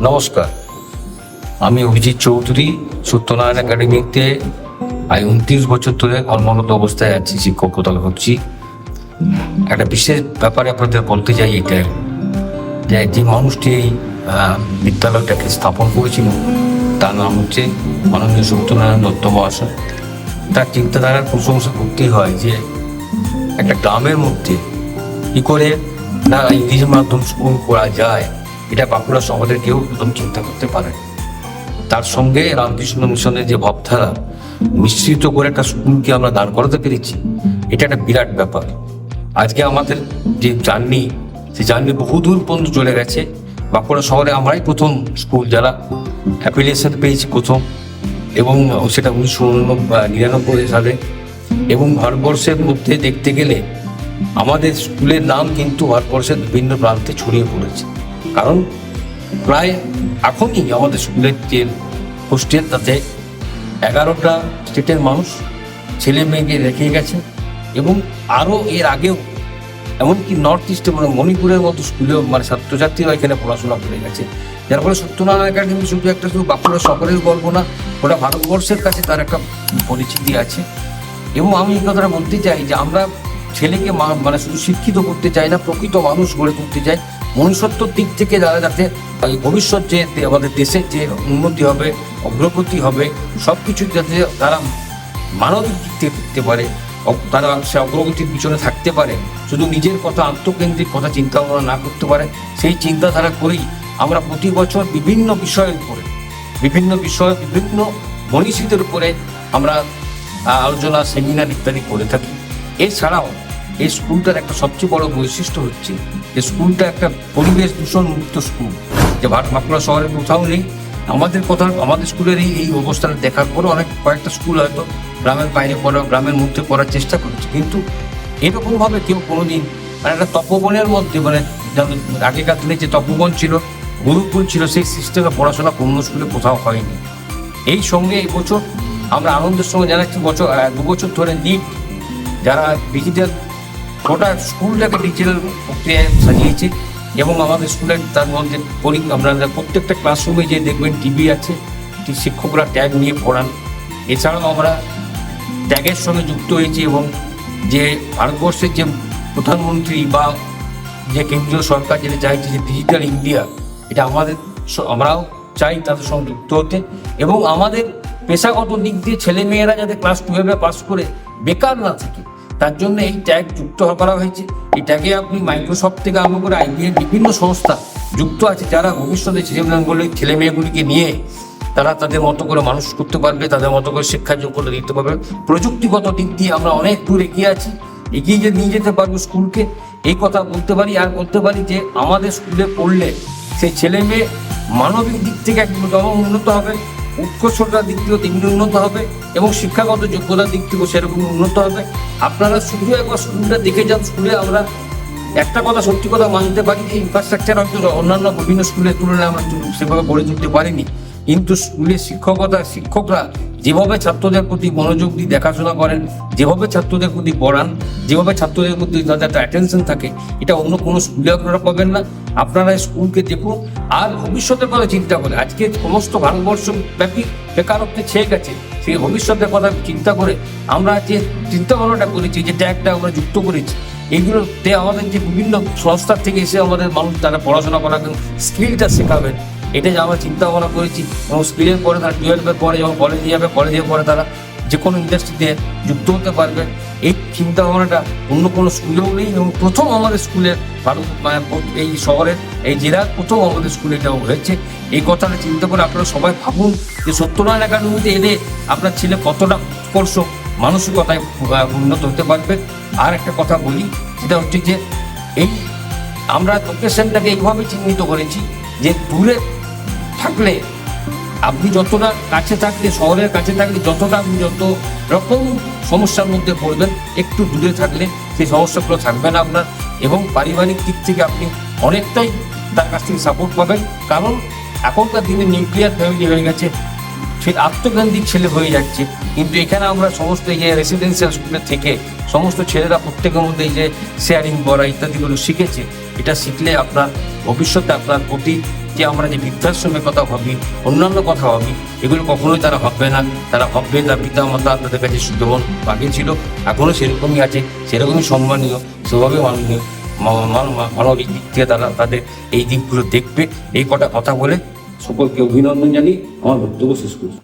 নমস্কার, আমি অভিজিৎ চৌধুরী। সত্যনারায়ণ একাডেমিতে 29 বছর ধরে কর্মরত অবস্থায় আছি, শিক্ষকতা করছি। একটা বিশেষ ব্যাপারে আপনাদের বলতে চাই, এটা যে মানুষটি এই বিদ্যালয়টাকে স্থাপন করেছিল তার নাম হচ্ছে মাননীয় সত্যনারায়ণ দত্ত মহাশয়। তার চিন্তাধারার প্রশংসা করতেই হয় যে একটা গ্রামের মধ্যে কী করে না ইংরেজি মাধ্যম স্কুল করা যায়, এটা বাঁকুড়া শহরের কেউ প্রথম চিন্তা করতে পারে। তার সঙ্গে রামকৃষ্ণ মিশনের যে ভাবধারা মিশ্রিত করে একটা স্কুলকে আমরা দাঁড় করাতে পেরেছি, এটা একটা বিরাট ব্যাপার। আজকে আমাদের যে জার্নি, সেই জার্নি বহুদূর পর্যন্ত চলে গেছে। বাঁকুড়া শহরে আমরাই প্রথম স্কুল যারা অ্যাফিলিয়েশন পেয়েছি প্রথম, এবং সেটা 1999 সালে। এবং ভারতবর্ষের মধ্যে দেখতে গেলে আমাদের স্কুলের নাম কিন্তু ভারতবর্ষের বিভিন্ন প্রান্তে ছড়িয়ে পড়েছে। কারণ প্রায় এখনই আমাদের স্কুলের যে হোস্টেল, তাতে 11টা স্টেটের মানুষ ছেলে মেয়েকে রেখে গেছে। এবং আরও এর আগেও এমনকি নর্থ ইস্টে মানে মণিপুরের মতো স্কুলেও মানে ছাত্রছাত্রীরা এখানে পড়াশোনা করে গেছে। যার ফলে সত্যনারায়ণ একাডেমি শুধু বাঁকুড়া শহরের গল্প না, ওটা ভারতবর্ষের কাছে তার একটা পরিচিতি আছে। এবং আমি এই কথাটা বলতে চাই যে আমরা ছেলেকে মানে শুধু শিক্ষিত করতে চাই না, প্রকৃত মানুষ গড়ে তুলতে চাই। মনুষ্যত্বর দিক থেকে যাতে ভবিষ্যৎ যে আমাদের দেশের যে উন্নতি হবে, অগ্রগতি হবে, সব কিছু যাতে তারা মানবিক দিক থেকে করতে পারে, তারা সে অগ্রগতির পিছনে থাকতে পারে, শুধু নিজের কথা আত্মকেন্দ্রিক কথা চিন্তা ভাবনা না করতে পারে, সেই চিন্তাধারা করেই আমরা প্রতি বছর বিভিন্ন বিষয়ের উপরে বিভিন্ন মনীষীদের উপরে আমরা আলোচনা, সেমিনার ইত্যাদি করে থাকি। এছাড়াও এই স্কুলটার একটা সবচেয়ে বড় বৈশিষ্ট্য হচ্ছে যে স্কুলটা একটা পরিবেশ দূষণ মুক্ত স্কুল, যে বাঁকুড়া শহরের কোথাও নেই। আমাদের স্কুলের এই অবস্থাটা দেখার পরে কয়েকটা স্কুল হয়তো গ্রামের বাইরে পড়া, গ্রামের মধ্যে পড়ার চেষ্টা করেছে, কিন্তু এরকমভাবে কেউ কোনোদিন মানে একটা তপবনের মধ্যে মানে আগেকার দিনে যে তপবন ছিল, গুরুকুল ছিল, সেই সিস্টেমে পড়াশোনা কোনো স্কুলে কোথাও হয়নি। এই সঙ্গে এই বছর আমরা আনন্দের সঙ্গে জানাচ্ছি, 2 বছর ধরে নিট যারা ডিজিটাল গোটা স্কুলটাকে ডিজিটাল প্রক্রিয়ায় সাজিয়েছে। এবং আমাদের স্কুলের তার মধ্যে আপনারা প্রত্যেকটা ক্লাসরুমে যে দেখবেন টিভি আছে, শিক্ষকরা ট্যাগ নিয়ে পড়ান। এছাড়াও আমরা ট্যাগের সঙ্গে যুক্ত হয়েছি, এবং যে ভারতবর্ষের যে প্রধানমন্ত্রী বা যে কেন্দ্রীয় সরকার যেটা চাইছে যে ডিজিটাল ইন্ডিয়া, এটা আমরাও চাই তাদের সঙ্গে যুক্ত হতে। এবং আমাদের পেশাগত দিক দিয়ে ছেলেমেয়েরা যাতে ক্লাস 12 পাস করে বেকার না থাকে, তার জন্য এই ট্যাগ যুক্ত করা হয়েছে। এই ট্যাগে আপনি মাইক্রোসফট থেকে আরম্ভ করে IBM বিভিন্ন সংস্থা যুক্ত আছে, যারা ভবিষ্যতে ছেলে মেয়েগুলিকে নিয়ে তারা তাদের মতো করে মানুষ করতে পারবে, তাদের মতো করে শিক্ষার যোগ্যতা দিতে পারবে। প্রযুক্তিগত দিক দিয়ে আমরা অনেক দূর এগিয়ে আছি, এগিয়ে নিয়ে যেতে পারবো স্কুলকে। এই কথা বলতে পারি। আর বলতে পারি যে আমাদের স্কুলে পড়লে সেই ছেলে মেয়ে মানবিক দিক থেকে যেমন উন্নত হবে, উৎকর্ষতার দিক থেকেও তেমনি উন্নত হবে, এবং শিক্ষাগত যোগ্যতার দিক থেকেও সেরকম উন্নত হবে। আপনারা শুধু একবার স্কুলটা দেখে যান। স্কুলে আমরা একটা কথা সত্যি কথা মানতে পারি যে ইনফ্রাস্ট্রাকচার হয়তো অন্যান্য বিভিন্ন স্কুলের তুলনায় আমরা সেভাবে গড়ে তুলতে পারিনি, কিন্তু স্কুলে শিক্ষকরা যেভাবে ছাত্রদের প্রতি মনোযোগ দিয়ে দেখাশোনা করেন, যেভাবে ছাত্রদের প্রতি পড়ান, যেভাবে ছাত্রদের প্রতি তাদের একটা অ্যাটেনশন থাকে, এটা অন্য কোনো স্কুলে আপনারা পাবেন না। আপনারা স্কুলকে দেখুন। আর ভবিষ্যতের কথা চিন্তা করে, আজকে সমস্ত ভারতবর্ষ ব্যাপী বেকারত্বে ছেয়ে গেছে, সেই ভবিষ্যতের কথা চিন্তা করে আমরা যে চিন্তা ভাবনাটা করেছি, যে ট্যাগটা আমরা যুক্ত করেছি, এইগুলোতে আমাদের যে বিভিন্ন সংস্থার থেকে এসে আমাদের মানুষ তারা পড়াশোনা করাবেন, স্কিলটা শেখাবেন, এটা যে আমরা চিন্তা ভাবনা করেছি। এবং স্কিলের পরে তারা 12-এর পরে যখন কলেজে যাবে, কলেজের পরে তারা যে কোনো ইন্ডাস্ট্রিতে যুক্ত হতে পারবে। এই চিন্তা ভাবনাটা অন্য কোনো স্কুলেও নেই, এবং প্রথম আমাদের স্কুলের এই শহরের এই জেলার প্রথম আমাদের স্কুলে এটাও হয়েছে। এই কথাটা চিন্তা করে আপনারা সবাই ভাবুন যে সত্যনারায়ণ একাডেমিতে এলে আপনার ছেলে কতটা উৎকর্ষ মানসিকতায় উন্নত হতে পারবে। আর একটা কথা বলি, সেটা হচ্ছে যে এই আমরা লোকেশনটাকে এইভাবে চিহ্নিত করেছি যে দূরে থাকলে আপনি যতটা কাছে থাকলে, শহরের কাছে থাকলে যতটা আপনি যত রকম সমস্যার মধ্যে পড়বেন, একটু দূরে থাকলে সেই সমস্যাগুলো থাকবে না আপনার। এবং পারিবারিক দিক থেকে আপনি অনেকটাই তার কাছ থেকে সাপোর্ট পাবেন, কারণ এখনকার দিনে নিউক্লিয়ার ফ্যামিলি হয়ে গেছে, সেই আত্মকেন্দ্রিক ছেলে হয়ে যাচ্ছে। কিন্তু এখানে আমরা সমস্ত এই যে রেসিডেন্সিয়াল স্কুলের থেকে সমস্ত ছেলেরা প্রত্যেকের মধ্যে এই যে শেয়ারিং করা ইত্যাদিগুলো শিখেছে। এটা শিখলে আপনার ভবিষ্যতে আপনার প্রতি যে আমরা যে বৃদ্ধাশ্রমের কথা ভাবি, অন্যান্য কথা ভাবি, এগুলো কখনোই তারা ভাববে না। তারা ভাববে তার পিতা মাতা তাদের কাছে যেমন বাকি ছিল, এখনও সেরকমই আছে, সেরকমই সম্মানীয়, সেভাবে মাননীয়, মানবিক দিক থেকে তারা তাদের এই দিকগুলো দেখবে। এই কটা কথা বলে সকলকে অভিনন্দন জানিয়ে আমার বক্তব্য শেষ করছি।